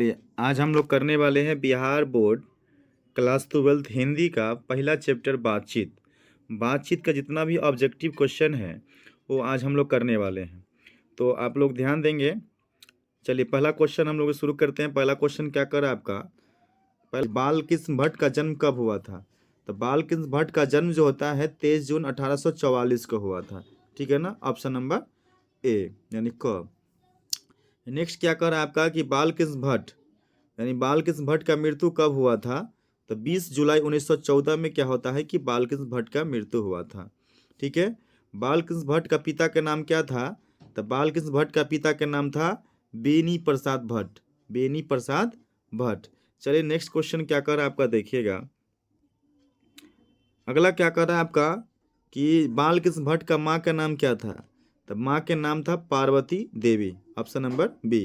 चलिए, आज हम लोग करने वाले हैं बिहार बोर्ड क्लास 12 हिंदी का पहला चैप्टर बातचीत। बातचीत का जितना भी ऑब्जेक्टिव क्वेश्चन है वो आज हम लोग करने वाले हैं, तो आप लोग ध्यान देंगे। चलिए, पहला क्वेश्चन हम लोग शुरू करते हैं। पहला क्वेश्चन क्या कर आपका, पहले बालकृष्ण भट्ट का जन्म कब हुआ था? तो बालकृष्ण भट्ट का जन्म जो होता है 23 जून 1844 को हुआ था। ठीक है ना, ऑप्शन नंबर ए यानी क। नेक्स्ट क्या कर आपका कि बालकृष्ण भट्ट यानी बालकृष्ण भट्ट का मृत्यु कब हुआ था? तो 20 जुलाई 1914 में क्या होता है कि बालकृष्ण भट्ट का मृत्यु हुआ था। ठीक है। बालकृष्ण भट्ट का पिता का नाम क्या था? तो बालकृष्ण भट्ट का पिता का नाम था बेनी प्रसाद भट्ट। बेनी प्रसाद भट्ट। चलिए, नेक्स्ट क्वेश्चन क्या कर आपका देखिएगा। अगला क्या कर रहा है आपका कि बालकृष्ण भट्ट का माँ का नाम क्या था? तो माँ के नाम था Parvati Devi. Option number B.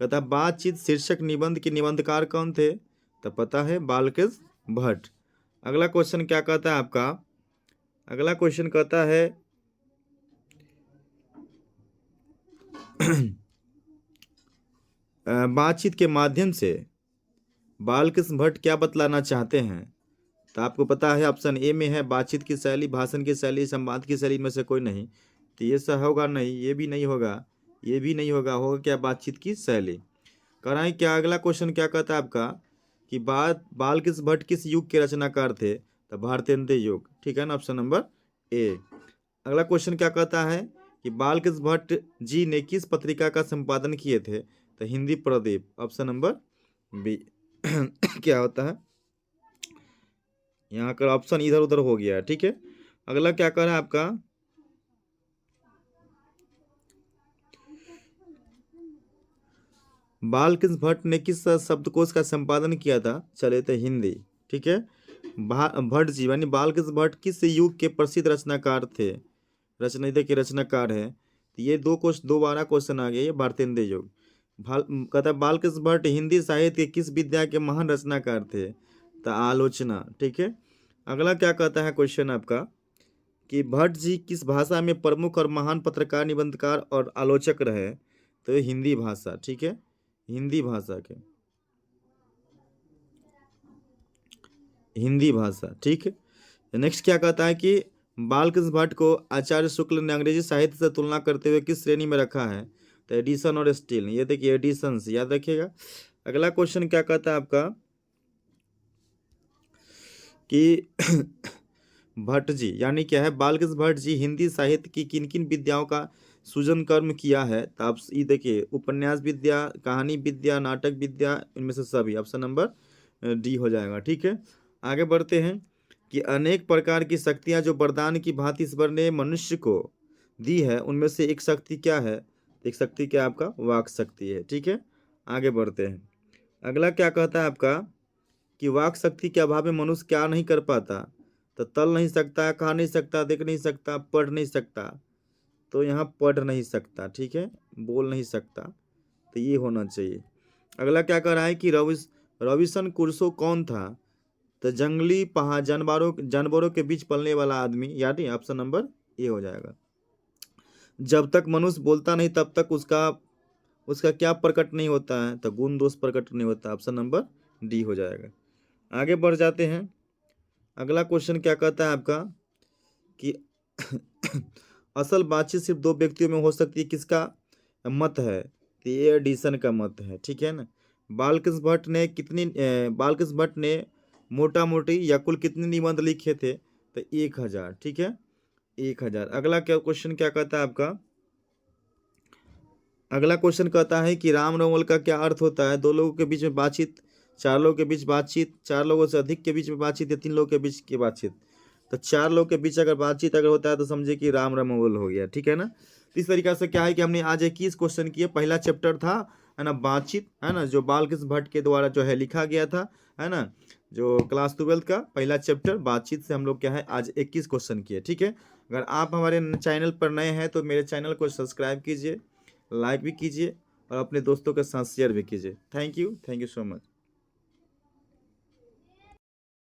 कहता बातचीत शीर्षक निबंध के निबंधकार कौन थे? तो पता है बालकृष्ण भट्ट। अगला क्वेश्चन क्या कहता है आपका? अगला क्वेश्चन कहता है बातचीत के माध्यम से बालकृष्ण भट्ट क्या बतलाना चाहते हैं? तो आपको पता है ऑप्शन ए में है बातचीत की शैली, भाषण की शैली, संवाद की शैली में से कोई नहीं। तो ये सब होगा नहीं, ये भी नहीं होगा, ये भी नहीं होगा। होगा क्या? बातचीत की शैली। कराएं क्या? अगला क्वेश्चन क्या कहता है आपका कि बालकृष्ण भट्ट किस युग के रचनाकार थे? तो भारतेंद्र युग। ठीक है ना, ऑप्शन नंबर ए। अगला क्वेश्चन क्या कहता है कि बालकृष्ण भट्ट जी ने किस पत्रिका का संपादन किए थे? तो Hindi Pradeep. Option number B. क्या होता है यहाँ का ऑप्शन इधर उधर हो गया है। ठीक है। अगला क्या कह रहा है आपका, बालकृष्ण भट्ट ने किस शब्दकोश का संपादन किया था? चले तो हिंदी। ठीक है। भट्ट जी यानी बालकृष्ण भट्ट किस युग के प्रसिद्ध रचनाकार थे? रचनाकार के रचनाकार है। तो ये दोबारा क्वेश्चन आ गया। ये भारतेंद्र युग। कहता है बालकृष्ण भट्ट हिंदी साहित्य के किस विद्या के महान रचनाकार थे? तो आलोचना। ठीक है। अगला क्या कहता है क्वेश्चन आपका कि भट्ट जी किस भाषा में प्रमुख और महान पत्रकार, निबंधकार और आलोचक रहे? तो ये हिंदी भाषा। ठीक है, हिंदी भाषा के, हिंदी भाषा। ठीक है। नेक्स्ट क्या कहता है कि बालकृष्ण भट्ट को आचार्य शुक्ल ने अंग्रेजी साहित्य से तुलना करते हुए किस श्रेणी में रखा है? तो एडिशन और स्टील। ये देखिए एडिशन याद रखिएगा। अगला क्वेश्चन क्या कहता है आपका कि भट्ट जी यानी क्या है बालकृष्ण भट्ट जी हिंदी साहित्य की किन किन विद्याओं का सृजन कर्म किया है? तो आप ये देखिए उपन्यास विद्या, कहानी विद्या, नाटक विद्या, इनमें से सभी। ऑप्शन नंबर डी हो जाएगा। ठीक है। आगे बढ़ते हैं कि अनेक प्रकार की शक्तियां जो वरदान की भांति ईश्वर ने मनुष्य को दी है उनमें से एक शक्ति क्या है? एक शक्ति क्या आपका वाक शक्ति है। ठीक है। आगे बढ़ते हैं। अगला क्या कहता है आपका कि वाक शक्ति के अभाव में मनुष्य क्या नहीं कर पाता? तो तल नहीं सकता, खा नहीं सकता, देख नहीं सकता, पढ़ नहीं सकता। तो यहाँ पढ़ नहीं सकता। ठीक है, बोल नहीं सकता, तो ये होना चाहिए। अगला क्या कह रहा है कि रविशन क्रूसो कौन था? तो जंगली पहाड़ जानवरों के बीच पलने वाला आदमी। याद है, ऑप्शन नंबर ए हो जाएगा। जब तक मनुष्य बोलता नहीं तब तक उसका उसका क्या प्रकट नहीं होता है? तो गुण दोष प्रकट नहीं होता। ऑप्शन नंबर डी हो जाएगा। आगे बढ़ जाते हैं। अगला क्वेश्चन क्या कहता है आपका कि असल बातचीत सिर्फ दो व्यक्तियों में हो सकती है, किसका मत है? तो ये एडिशन का मत है। ठीक है ना। बालकृष्ण भट्ट ने मोटा मोटी या कुल कितने निबंध लिखे थे? तो 1000। ठीक है, 1000। अगला क्या क्वेश्चन क्या कहता है आपका? अगला क्वेश्चन कहता है कि राम रमोल का क्या अर्थ होता है? दो लोगों के बीच में बातचीत, चार लोगों के बीच बातचीत, चार लोगों से अधिक के बीच में बातचीत, या तीन लोगों के बीच की बातचीत। तो चार लोग के बीच अगर बातचीत अगर होता है तो समझे कि राम रमोल हो गया। ठीक है ना। इस तरीके से क्या है कि हमने आज 21 क्वेश्चन किए। पहला चैप्टर था है ना बातचीत, है ना, जो बालकृष्ण भट्ट के द्वारा जो है लिखा गया था, है ना, जो क्लास 12 का पहला चैप्टर बातचीत से हम लोग क्या है आज 21 क्वेश्चन किए। ठीक है। अगर आप हमारे चैनल पर नए हैं तो मेरे चैनल को सब्सक्राइब कीजिए, लाइक भी कीजिए और अपने दोस्तों के साथ शेयर भी कीजिए। Thank you so much.